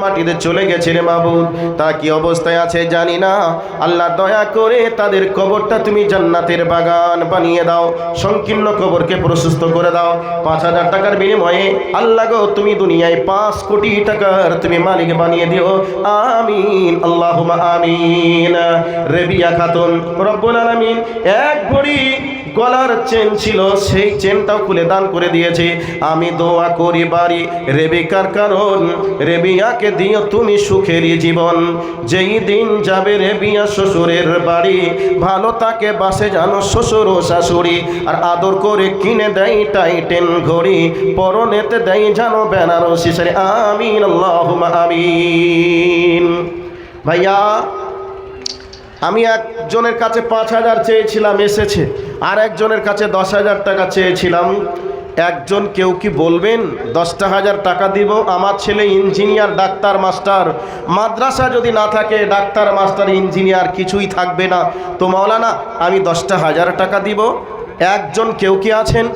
মাটিতে চলে গেছে রে মাবুদ, তারা কি অবস্থায় আছে জানি না। আল্লাহ দয়া করে তাদের কবরটা তুমি জান্নাতের বাগান বানিয়ে দাও, সংকীর্ণ কবরকে প্রশস্ত করে দাও। 5,000 টাকার বিনিময়ে আল্লাহ গো তুমি দুনিয়ায় 5 কোটি টাকার তুমি মালিক বানিয়ে দিও, আমিন আল্লাহুম্মা আমিন। রেবিয়া খাতুন রব্বুল আলামিন এক ভরি গলার চেন ছিল, সেই চেনটাও খুলে দান করে দিয়েছে। আমি দোয়া করি বাড়ি রেবিকার কারণ রেবিয়াকে দিও তুমি সুখেরই জীবন। যেই দিন যাবে রেবিয়া শ্বশুরের বাড়ি, ভালো তাকে বাসে জানো শ্বশুর ও শাশুড়ি, আর আদর করে কিনে দেয় টাইটেন ঘড়ি, পরনেতে দেয় জানো বেনারসি শাড়ি, আমিন আল্লাহুম্মা আমিন। ভাইয়া আমি একজনের কাছে 5,000 চেয়েছিলাম, এসেছে। আর একজনের কাছে 10,000 টাকা চেয়েছিলাম। একজন কেউ কি বলবেন 10,000 টাকা দিব? আমার ছেলে ইঞ্জিনিয়ার, ডাক্তার, মাস্টার, মাদ্রাসা যদি না থাকে ডাক্তার মাস্টার ইঞ্জিনিয়ার কিছুই থাকবে না, তো মাওলানা আমি 10,000 টাকা দিব। একজন কেউ কি আছেন?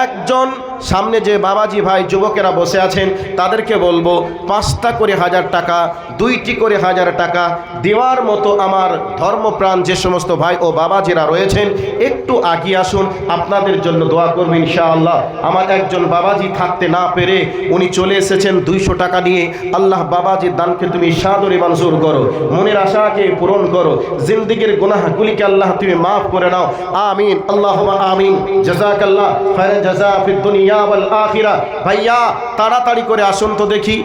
একজন সামনে যে বাবাজি ভাই যুবকেরা বসে আছেন তাদেরকে বলবো 5টা করে 1000 টাকা, 2টি করে 1000 টাকা দেওয়ার মতো আমার ধর্মপ্রাণ যে সমস্ত ভাই ও বাবাজিরা রয়েছেন একটু আগিয়ে আসুন, আপনাদের জন্য দোয়া করব ইনশাআল্লাহ। আমার একজন বাবাজি থাকতে না পেরে উনি চলে এসেছেন 200 টাকা নিয়ে। আল্লাহ বাবাজির দানকে তুমি সাদরে মঞ্জুর করো, মনের আশাকে পূরণ করো, জিন্দেগির গুনাহগুলিকে আল্লাহ তুমি মাফ করে নাও, আমিন আল্লাহুম্মা আমিন। জাযাকাল্লাহ খায়রান জাযা ফিদ দুনিয়া ওয়াল আখিরা। ভাইয়া তাড়াতাড়ি করে আসুন তো দেখি।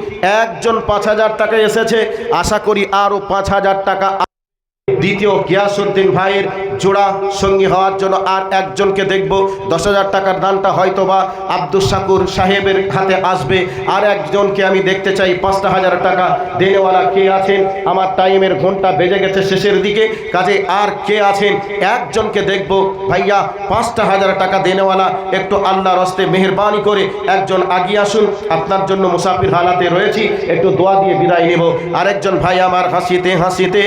একজন 5,000 টাকা এসেছে, আশা করি আরও 5,000 টাকা দ্বিতীয় গিয়াসউদ্দিন ভাইয়ের জোড়া সঙ্গী হওয়ার জন্য আর একজনকে দেখব। 10,000 টাকার দানটা হয়তোবা আব্দুল শাকুর সাহেবের হাতে আসবে। আর একজনকে আমি দেখতে চাই 5,000 টাকা দেনেওয়ালা কে আছেন? আমার টাইমের ঘন্টা বেজে গেছে শেষের দিকে, কাজে আর কে আছেন? একজনকে দেখব। ভাইয়া 5,000 টাকা দেনেওয়ালা একটু আল্লাহর হস্তে মেহেরবানি করে একজন আগিয়ে আসুন, আপনার জন্য মুসাফির হালাতে রয়েছি, একটু দোয়া দিয়ে বিদায় নেব। আরেকজন ভাই আমার হাসিতে হাসিতে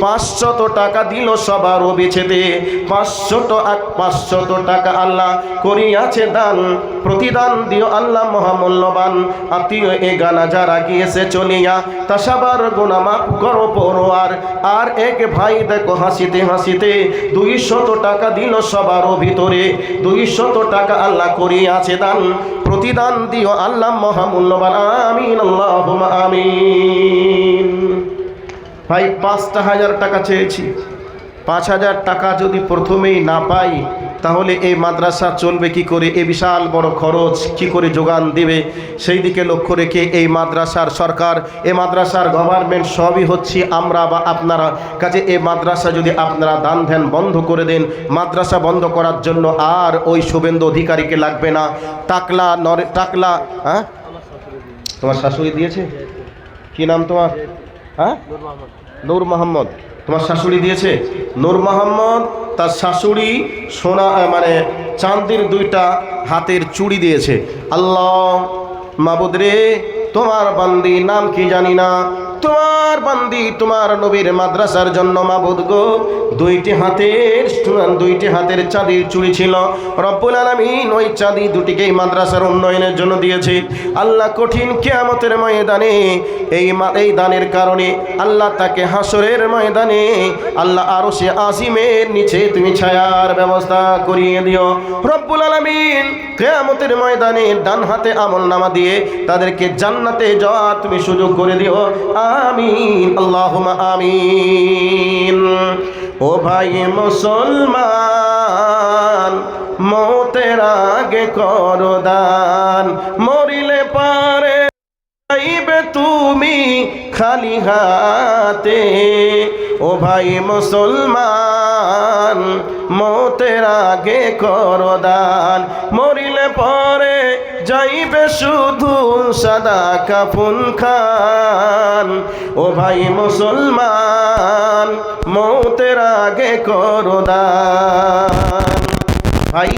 500 টাকা দিল সবার বিছেদে, 500 টাকা আল্লাহ করিয়াছে দান, প্রতিদান দিও আল্লাহ মহামূল্যবান। আত্মীয় এ গানা যারা গিয়েছে চলিয়া, তা সবার গুনাহ মাফ করো পরোয়ার। আর এক ভাই দেখো হাসিতে হাসিতে 200 টাকা দিল সবার ভিতরে, 200 টাকা আল্লাহ করিয়াছে দান, প্রতিদান দিও আল্লাহ মহামূল্যবান, আমিন আল্লাহুম্মা আমিন। ভাই 5,000 টাকা চেয়েছি, 5,000 টাকা যদি প্রথমেই না পাই তাহলে এই মাদ্রাসা চলবে কি করে? এই বিশাল বড় খরচ কি করে যোগান দিবে? সেই দিকে লক্ষ্য রেখে এই মাদ্রাসার সরকার, এই মাদ্রাসার গভর্নমেন্ট সবই হচ্ছে আমরা বা আপনারা। কাজে এই মাদ্রাসা যদি আপনারা দান ধ্যান বন্ধ করে দেন, মাদ্রাসা বন্ধ করার জন্য আর ওই শুভেন্দু অধিকারীকে লাগবে না। টাকলা হ্যাঁ, তোমার শাশুড়ি দিয়েছে? কি নাম তোমার? হ্যাঁ, নূর মোহাম্মদ। তোমার শাশুড়ি দিয়েছে? নূর মোহাম্মদ তার শাশুড়ি সোনা মানে চাঁদের 2টা হাতের চুড়ি দিয়েছে। আল্লাহ মাবুদ রে, তোমার বান্দি নাম কি জানি না, তোমার বান্দি তোমার নবীর মাদ্রাসার জন্য মাবুদ গো 2টি হাতের চাঁদির চুড়ি ছিল। রব্বুল আলামিন ওই চাঁদি 2টিকেই মাদ্রাসার উন্নয়নের জন্য দিয়েছে। আল্লাহ কঠিন কিয়ামতের ময়দানে এই দানের কারণে আল্লাহ তাকে হাসরের ময়দানে আল্লাহ আরশে আজিমের নিচে তুমি ছায়ার ব্যবস্থা করিয়ে দিও। রব্বুল আলামিন কিয়ামতের ময়দানে ডান হাতে আমলনামা দিয়ে তাদেরকে জান্নাতে যাওয়ার তুমি সুযোগ করে দিও, আমিন আল্লাহুম্মা আমিন। ও ভাই মুসলমান, মওতের আগে করো দান, মরিলে পারে যাইবে তুমি খালি হাতে। ও ভাই মুসলমান, মওতের আগে করো দান, মরিলে পরে যাইবে শুধু সাদা কাফন খান। ও ভাই মুসলমান, মওতের আগে করো দান। ভাই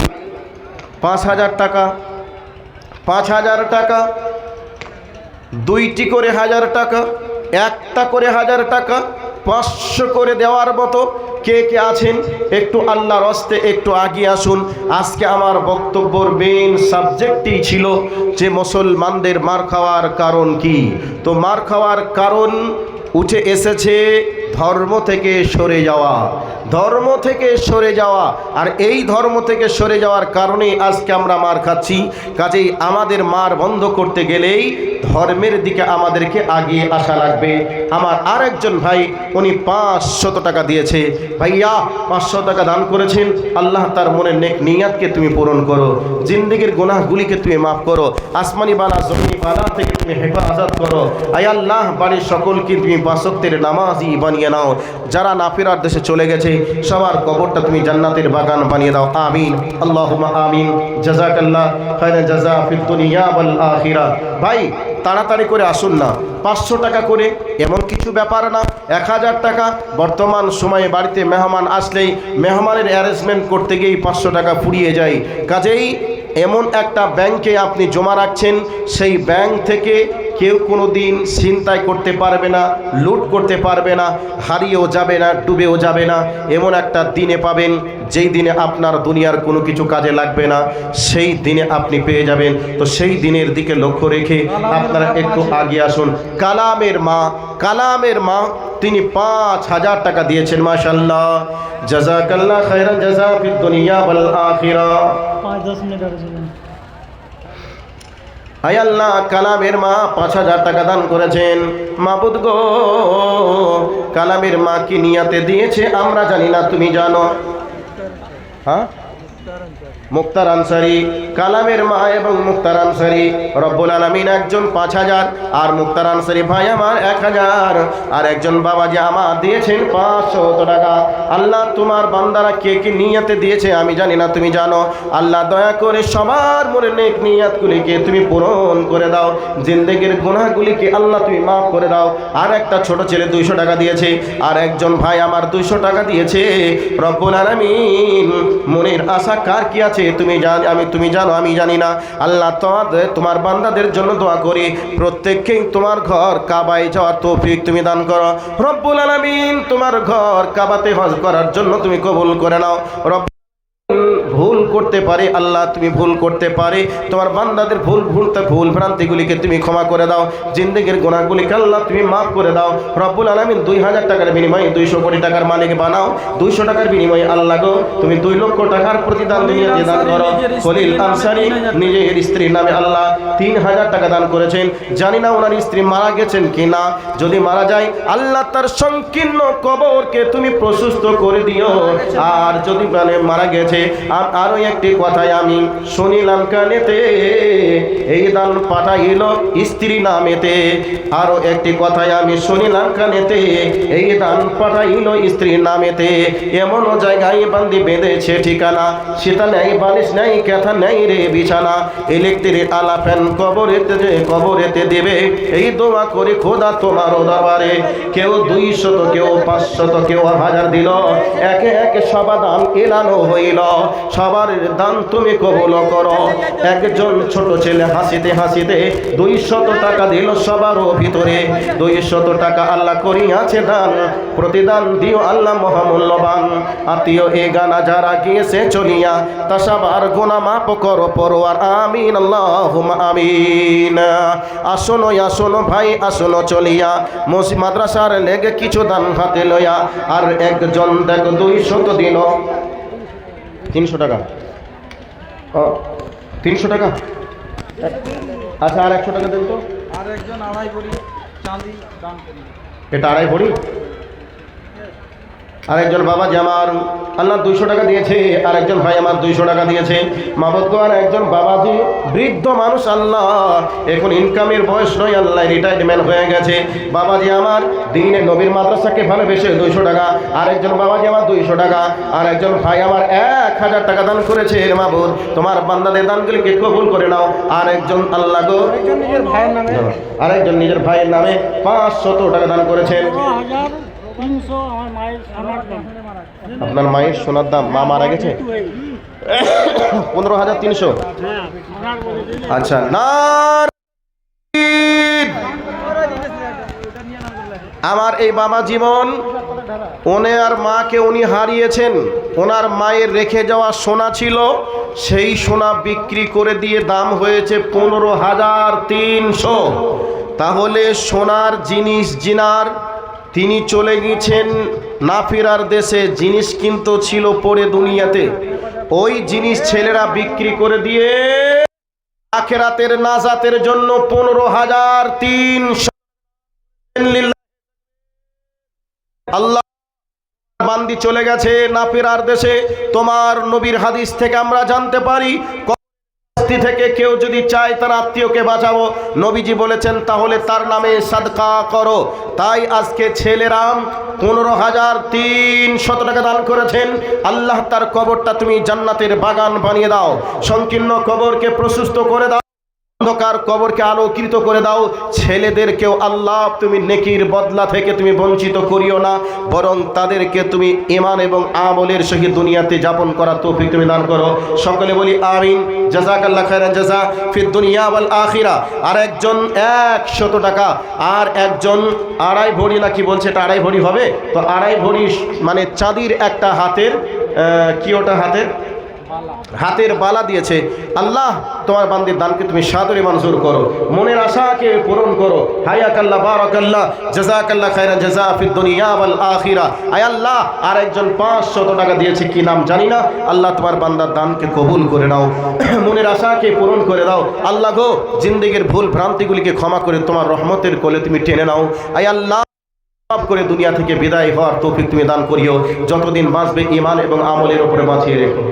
5,000 টাকা, 5,000 টাকা, 2টি করে 1000 টাকা, একটা করে 1000 টাকা, 500 করে দেওয়ার মতো কে কে আছেন একটু আল্লাহর হস্তে একটু আগিয়ে আসুন। আজকে আমার বক্তব্যের মেইন সাবজেক্টই ছিল যে মুসলমানদের মার খাওয়ার কারণ কি। তো মার খাওয়ার কারণ উঠে এসেছে ধর্ম থেকে সরে যাওয়া, ধর্ম থেকে সরে যাওয়া। আর এই ধর্ম থেকে সরে যাওয়ার কারণেই আজকে আমরা মার খাচ্ছি। কাজেই আমাদের মার বন্ধ করতে গেলেই ধর্মের দিকে আমাদেরকে আগিয়ে আসা লাগবে। আমার আরেকজন ভাই উনি 500 টাকা দিয়েছে। ভাইয়া 500 টাকা দান করেছেন। আল্লাহ তার মনের নেক নিয়াতকে তুমি পূরণ করো, জিন্দেগির গুনাহগুলিকে তুমি মাফ করো, আসমানি বালা জমিনি বালা থেকে তুমি হেফাজত করো। আয় আল্লাহ বাড়ির সকলকে তুমি 5 ওয়াক্তের নামাজি বানিয়ে নাও। যারা নাফিরার দেশে চলে গেছে সবার কবরটা তুমি জান্নাতের বাগান বানিয়ে দাও। আমিন আল্লাহুম্মা আমিন। জাযাকাল্লাহ খায়রান জাযা ফিদ দুনিয়া ওয়াল আখিরা। ভাই তাড়াতাড়ি করে আসুন না, 500 টাকা করে এমন কিছু ব্যাপার না। 1000 টাকা বর্তমান সময়ে বাড়িতে মেহমান আসলেই মেহমানের অ্যারেঞ্জমেন্ট করতে গিয়েই 500 টাকা ফুরিয়ে যায়। কাজেই এমন একটা ব্যাংকে আপনি জমা রাখছেন, সেই ব্যাংক থেকে কেউ কোনো দিন ছিনতাই করতে পারবে না, লুট করতে পারবে না, হারিয়েও যাবে না, ডুবেও যাবে না। এমন একটা দিনে পাবেন যেই দিনে আপনার দুনিয়ার কোনো কিছু কাজে লাগবে না, সেই দিনে আপনি পেয়ে যাবেন। তো সেই দিনের দিকে লক্ষ্য রেখে আপনারা একটু আগে আসুন। কালামের মা, কালামের মা তিনি 5000 টাকা দিয়েছেন। মাশাআল্লাহ, জাযাকাল্লাহ খায়রান জাযা ফিদ দুনিয়া ওয়াল আখিরা। 5-10 মিনিট আগে ছিলেন। আয় আল্লাহ কালামের মা 5000 টাকা দান করেছেন। মাবুদ গো, কালামের মা কি নিয়াতে দিয়েছে আমরা জানি না, তুমি জানো। হ্যাঁ, মুক্তার আনসারী, কালামের মা এবং মুক্তার আনসারী রব্বুল আলামিন একজন 5000 আর মুক্তার আনসারী ভাই আমার 1000 আর একজন বাবাজি আমার দিয়েছেন 500 টাকা। আল্লাহ তোমার বান্দারা কে কি নিয়াতে দিয়েছে আমি জানি না, তুমি জানো। আল্লাহ দয়া করে সবার মনে নেক নিয়াতগুলিকে তুমি পূরণ করে দাও, জিন্দেগির গুনাহগুলিকে আল্লাহ তুমি মাফ করে দাও। আর একটা ছোট ছেলে 200 টাকা দিয়েছে, আর একজন ভাই আমার 200 টাকা দিয়েছে। রব্বুল আলামিন মনের আশা কার কি আছে তুমি জানো, তুমি জানো, আমি জানি না। আল্লাহ তোমার বান্দাদের জন্য দোয়া করি, প্রত্যেককেই তোমার ঘর কাবায় যাওয়ার তৌফিক তুমি দান করো। রব্বুল আলামিন তোমার ঘর কাবাতে হজ করার জন্য তুমি কবুল করে নাও। রব ভুল করতে পারে আল্লাহ, তুমি ভুল করতে পারে, তোমার বান্দাদের ভুল ভ্রান্তিগুলিকে তুমি ক্ষমা করে দাও, জিন্দেগির গুনাহগুলিকে আল্লাহ তুমি মাফ করে দাও। রব্বুল আলামিন 2000 টাকার বিনিময়ে 200 কোটি টাকার মালিক বানাও। 200 টাকার বিনিময়ে আল্লাহ গো তুমি 2 লক্ষ টাকার প্রতিদান দুনিয়াতে দান করো। খলিল আনসারী নিজের স্ত্রীর নামে আল্লাহ 3000 টাকা দান করেছেন। জানি না ওনার স্ত্রী মারা গেছেন কিনা, যদি মারা যায় আল্লাহ তার সংকীর্ণ কবরকে তুমি প্রশস্ত করে দিও। আর যদি মারা গেছে, আরো একটি কথাই আমি শুনিলাম কানেতে, এই দান পাঠাইল স্ত্রী নামেতে। আরো একটি কথাই আমি শুনিলাম কানেতে, এই দান পাঠাইল স্ত্রী নামেতে। এমন জায়গায় বান্দি বেঁধেছে ঠিকানা, সেটা নেই বালিশ নেই কেথা নেই রে বিছানা। ইলেকট্রিক আলা ফ্যান কবরেতে দেবে, এই দোয়া করে খোদা তোমার দরবারে। কেউ 200, কেউ 500, কেউ 1000 দিল, একে একে সবা দান এলানো হইল। সবার দান তুমি কবুল করো। একজন ছোট ছেলে হাসিতে হাসিতে 200 টাকা দিল সবারও ভিতরে। 200 টাকা আল্লাহ করিয়াছে দান, প্রতিদান দিও আল্লাহ মহামূল্যবান। আত্মীয় এ গানা যারা গিয়েছে চলিয়া, তা সবার গুনাহ মাফ করো পরওয়ার। আমিন আল্লাহুম্মা আমিন। আসুন আসুন ভাই আসুন চলিয়া, মসজিদ মাদ্রাসার লেগে কিছু দান হাতে লইয়া। আর একজন দেখ 200 দিল 300 টাকা। 300 টাকা, আচ্ছা আর 100 টাকা দেন তো। আর একজন 2.5 ভরি চাঁদি দান করি। এটা 2.5 ভরি। আরেকজন বাবা যে আমার আল্লাহ 200 টাকা দিয়েছে, আর একজন ভাই আমার 200 টাকা দিয়েছে। মাবুদ আর একজন বাবাজি বৃদ্ধ মানুষ, আল্লাহ এখন ইনকামের বয়স নয়, আল্লাহ রিটায়ারমেন্ট হয়ে গেছে। বাবাজি আমার দিনে নবীর মাদ্রাসাকে ভালোবেসে 200 টাকা, আর একজন বাবাজি আমার 200 টাকা, আর একজন ভাই আমার 1000 টাকা দান করেছে। মাবুদ তোমার বান্দাদের দানগুলিকে কবুল করে নাও। আর একজন আল্লাহ গো নিজের ভাইয়ের নামে, আরেকজন নিজের ভাইয়ের নামে 500 টাকা দান করেছেন। 300 আমার মায়ের সোনার দাম। আপনার মায়ের সোনার দাম, মা মারা গেছে 15,300। হ্যাঁ, সোনার বলে দিলে। আচ্ছা না, আমার এই বাবা জীবন ওনার মাকে উনি হারিয়েছেন, ওনার মায়ের রেখে যাওয়া সোনা ছিল, সেই সোনা বিক্রি করে দিয়ে দাম হয়েছে 15,300। তাহলে সোনার জিনিস জিনার, তিনি চলে গেছেন না ফেরার দেশে, জিনিস কিন্তু ছিল পরে দুনিয়াতে, ওই জিনিস ছেলেরা বিক্রি করে দিয়ে আখিরাতের নাজাতের জন্য 15,300 আল্লাহ বান্দি চলে গেছে না ফেরার দেশে। তোমার নবীর হাদিস থেকে আমরা জানতে পারি, থেকে কেউ যদি চায় তার আত্মীয়কে বাঁচাবো, নবীজি বলেছেন তাহলে তার নামে সাদকা করো। তাই আজকে ছেলেরা 15,300 টাকা দান করেছেন। আল্লাহ তার কবরটা তুমি জান্নাতের বাগান বানিয়ে দাও, সংকীর্ণ কবরকে প্রশস্ত করে দাও, অন্ধকার কবরকে আলোকিত করে দাও। ছেলেদেরকেও আল্লাহ তুমি নেকির বদলা থেকে তুমি বঞ্চিত করিও না, বরং তাদেরকে তুমি ঈমান এবং আমলের সহিত দুনিয়াতে যাপন করার তৌফিক তুমি দান করো। সকলে বলি আমিন। জাযাকাল্লাহ খায়রান জাযা ফিদ দুনিয়া ওয়াল আখিরা। আর একজন 100 টাকা, আর একজন 2.5 ভরি নাকি বলছে, এটা 2.5 ভরি হবে তো, 2.5 ভরি মানে চাঁদির একটা হাতের কি ওটা হাতের বালা দিয়েছে। আল্লাহ তোমার বান্দির দানকে তুমি সাদরে মঞ্জুর করো, মনের আশাকে পূরণ করো। হায়াকাল্লাহ বারাকাল্লাহ জাযাকাল্লাহ খায়রান জাযা ফিদ দুনিয়া ওয়াল আখিরা। আয় আল্লাহ আর একজন 500 টাকা দিয়েছে, কি নাম জানি না, আল্লাহ তোমার বান্দার দানকে কবুল করে নাও, মনের আশাকে পূরণ করে দাও। আল্লাহ গো জিন্দেগির ভুল ভ্রান্তিগুলিকে ক্ষমা করে তোমার রহমতের কোলে তুমি টেনে নাও। আয় আল্লাহ করে দুনিয়া থেকে বিদায় হওয়ার তৌফিক তুমি দান করিও, যতদিন বাঁচবে ঈমান এবং আমলের উপরে বাঁচিয়ে রেখো।